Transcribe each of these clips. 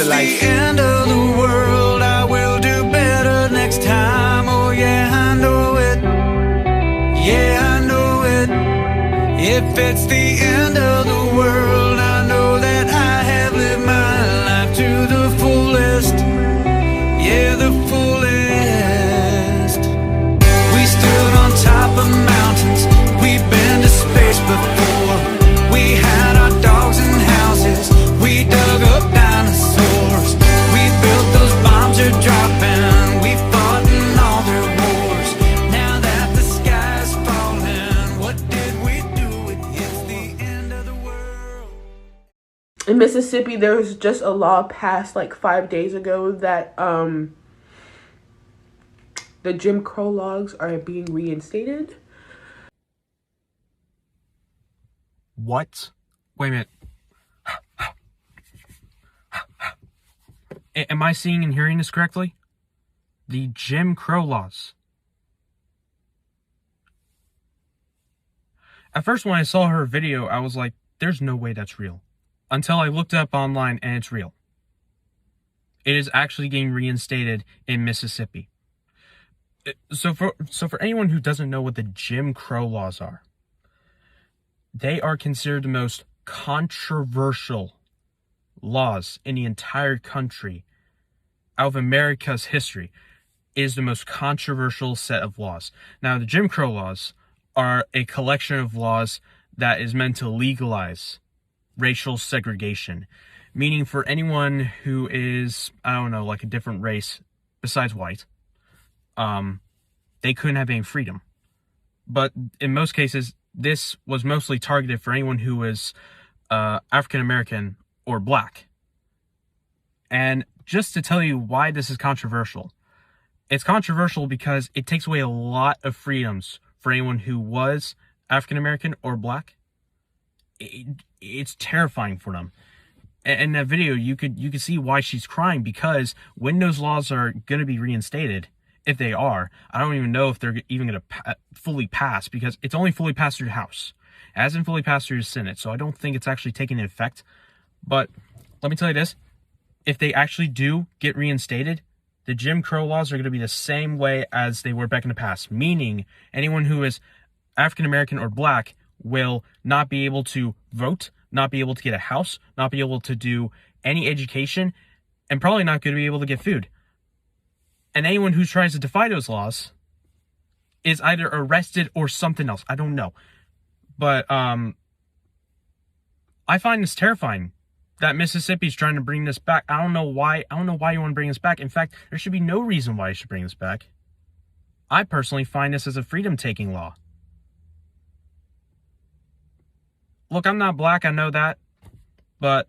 life. the end of the world, I will do better next time. Oh yeah, I know it. Yeah, I know it. If it's the end of the world, I know that I have lived my life to the fullest. Yeah, the fullest. We stood on top of mountains, we've been to space before. We had our dogs and houses, we dug up dinosaurs. We built those bombs are dropping, we fought in all their wars. Now that the sky's falling, what did we do? It hits the end of the world. In Mississippi, there was just a law passed like 5 days ago that the Jim Crow laws are being reinstated. What? Wait a minute. Am I seeing and hearing this correctly? The Jim Crow laws. At first, when I saw her video, I was like, there's no way that's real. Until I looked up online and it's real. It is actually getting reinstated in Mississippi. So for anyone who doesn't know what the Jim Crow laws are, they are considered the most controversial laws in the entire country. Out of America's history, is the most controversial set of laws. Now, the Jim Crow laws are a collection of laws that is meant to legalize racial segregation, meaning for anyone who is, I don't know, like a different race besides white, they couldn't have any freedom. But in most cases, this was mostly targeted for anyone who was African American or black. And just to tell you why this is controversial, it's controversial because it takes away a lot of freedoms for anyone who was African American or black. It's terrifying for them. In that video, you could see why she's crying, because when those laws are going to be reinstated, if they are, I don't even know if they're even going to fully pass, because it's only fully passed through the House. It hasn't fully passed through the Senate, so I don't think it's actually taking effect. But let me tell you this, if they actually do get reinstated, the Jim Crow laws are going to be the same way as they were back in the past, meaning anyone who is African American or black will not be able to vote, not be able to get a house, not be able to do any education, and probably not going to be able to get food. And anyone who tries to defy those laws is either arrested or something else. I don't know. But I find this terrifying that Mississippi's trying to bring this back. I don't know why. I don't know why you want to bring this back. In fact, there should be no reason why you should bring this back. I personally find this as a freedom-taking law. Look, I'm not black, I know that, but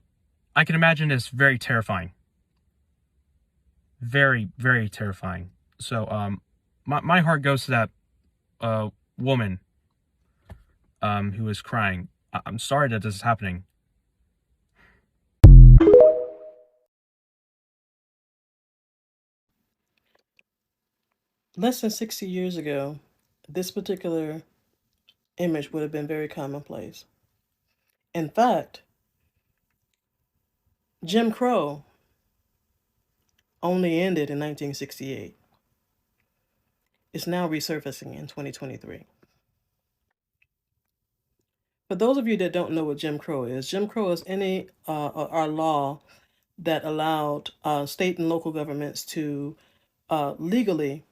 I can imagine it's very terrifying. Very, very terrifying. So, my heart goes to that woman who is crying. I'm sorry that this is happening. Less than 60 years ago, this particular image would have been very commonplace. In fact, Jim Crow only ended in 1968. It's now resurfacing in 2023. For those of you that don't know what Jim Crow is any our law that allowed state and local governments to legally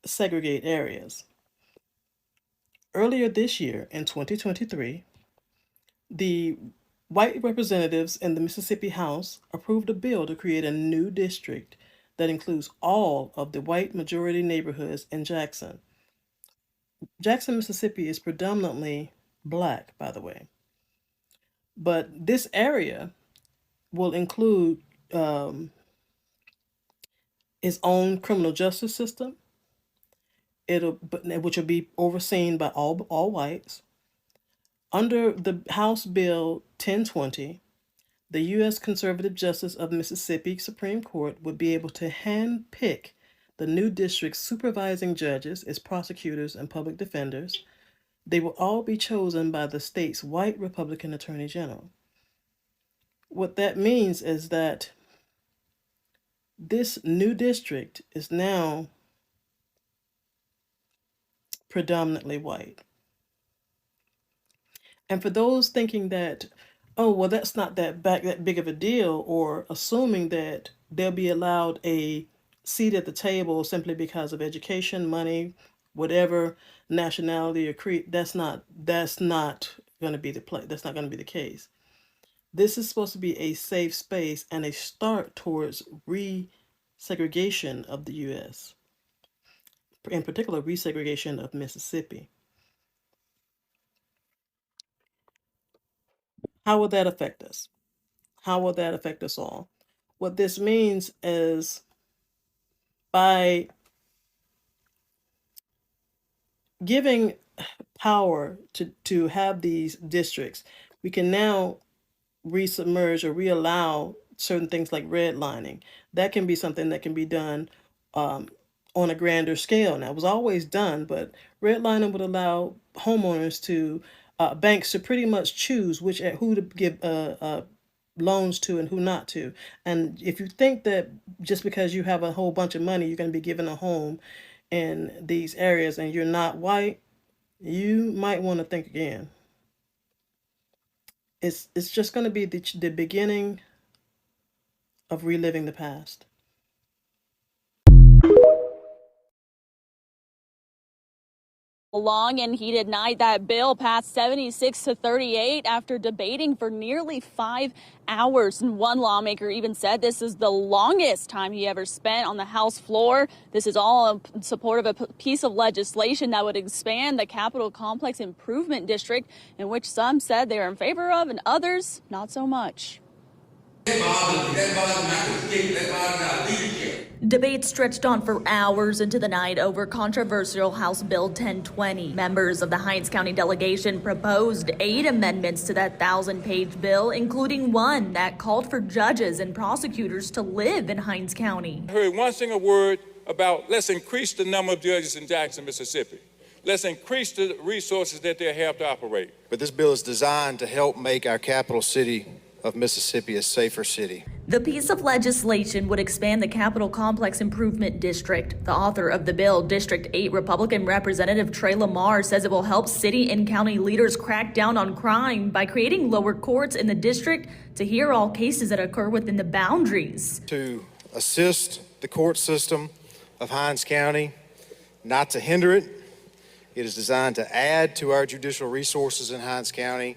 segregate areas. Earlier this year, in 2023, the white representatives in the Mississippi House approved a bill to create a new district that includes all of the white majority neighborhoods in Jackson. Jackson, Mississippi is predominantly black, by the way. But this area will include its own criminal justice system, which will be overseen by all whites. Under the House Bill 1020, the U.S. Conservative Justice of Mississippi Supreme Court would be able to handpick the new district's supervising judges as prosecutors and public defenders. They will all be chosen by the state's white Republican Attorney General. What that means is that This new district is now predominantly white. And for those thinking that, oh, well, that's not that big of a deal, or assuming that they'll be allowed a seat at the table simply because of education, money, whatever nationality or creed, that's not going to be that's not going to be the case. This is supposed to be a safe space and a start towards resegregation of the U.S., in particular, resegregation of Mississippi. How will that affect us? How will that affect us all? What this means is, by giving power to have these districts, we can now resubmerge or reallow certain things like redlining. That can be something that can be done on a grander scale. Now, it was always done, but redlining would allow homeowners to, banks to pretty much choose who to give loans to and who not to. And if you think that just because you have a whole bunch of money, you're going to be given a home in these areas and you're not white, you might want to think again. It's just going to be the beginning of reliving the past. Long and heated night. That bill passed 76-38 after debating for nearly 5 hours. And one lawmaker even said this is the longest time he ever spent on the House floor. This is all in support of a piece of legislation that would expand the Capitol Complex Improvement District, in which some said they are in favor of and others not so much. Debate stretched on for hours into the night over controversial House Bill 1020. Members of the Hinds County delegation proposed 8 amendments to that 1,000-page bill, including one that called for judges and prosecutors to live in Hinds County. I heard one single word about let's increase the number of judges in Jackson, Mississippi. Let's increase the resources that they have to operate. But this bill is designed to help make our capital city of Mississippi a safer city. The piece of legislation would expand the Capitol Complex Improvement District. The author of the bill, District 8 Republican Representative Trey Lamar, says it will help city and county leaders crack down on crime by creating lower courts in the district to hear all cases that occur within the boundaries. To assist the court system of Hinds County, not to hinder it. It is designed to add to our judicial resources in Hinds County,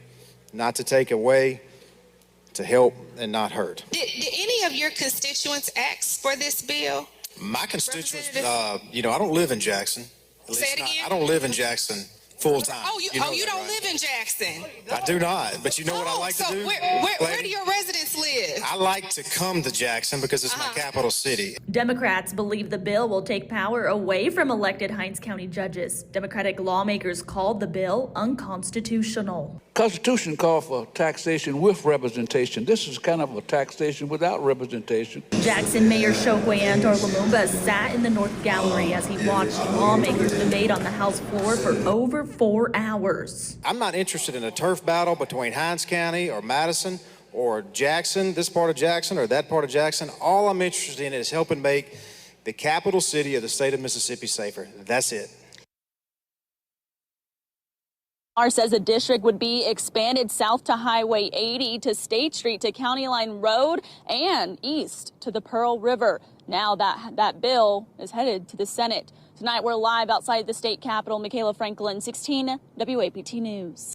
not to take away, to help and not hurt. Did any of your constituents ask for this bill? My constituents, I don't live in Jackson. Say it again? I don't live in Jackson full time. Oh, you don't live in Jackson? I do not, but you know what I like to do? Where do your residents live? I like to come to Jackson because it's my capital city. Democrats believe the bill will take power away from elected Hinds County judges. Democratic lawmakers called the bill unconstitutional. Constitution called for taxation with representation. This is kind of a taxation without representation. Jackson Mayor Chokwe Antar Lumumba sat in the North Gallery as he watched lawmakers debate on the House floor for over 4 hours. I'm not interested in a turf battle between Hinds County or Madison or Jackson, this part of Jackson or that part of Jackson. All I'm interested in is helping make the capital city of the state of Mississippi safer. That's it. Lamar says the district would be expanded south to Highway 80 to State Street to County Line Road and east to the Pearl River. Now that bill is headed to the Senate. Tonight we're live outside the state capitol. Michaela Franklin, 16 WAPT News.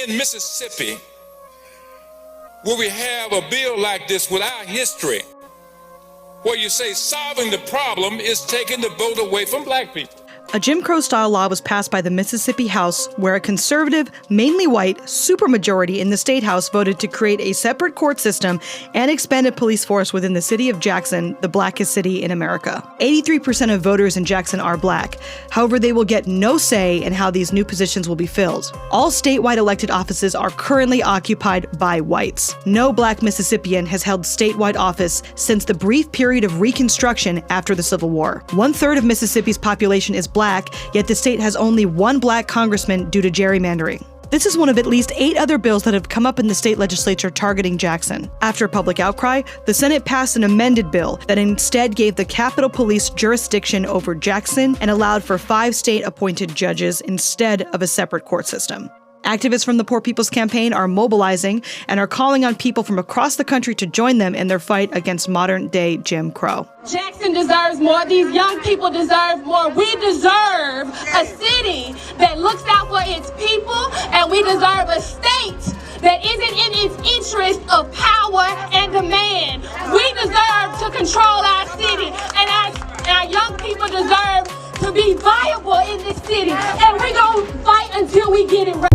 In Mississippi, where we have a bill like this with our history, where you say solving the problem is taking the vote away from black people. A Jim Crow-style law was passed by the Mississippi House, where a conservative, mainly white, supermajority in the state house voted to create a separate court system and expand a police force within the city of Jackson, the blackest city in America. 83% of voters in Jackson are black. However, they will get no say in how these new positions will be filled. All statewide elected offices are currently occupied by whites. No black Mississippian has held statewide office since the brief period of Reconstruction after the Civil War. 1/3 of Mississippi's population is black, yet the state has only one black congressman due to gerrymandering. This is one of at least 8 other bills that have come up in the state legislature targeting Jackson. After a public outcry, the Senate passed an amended bill that instead gave the Capitol Police jurisdiction over Jackson and allowed for 5 state-appointed judges instead of a separate court system. Activists from the Poor People's Campaign are mobilizing and are calling on people from across the country to join them in their fight against modern-day Jim Crow. Jackson deserves more. These young people deserve more. We deserve a city that looks out for its people, and we deserve a state that isn't in its interest of power and demand. We deserve to control our city, and our young people deserve to be viable in this city, and we're going to fight until we get it right.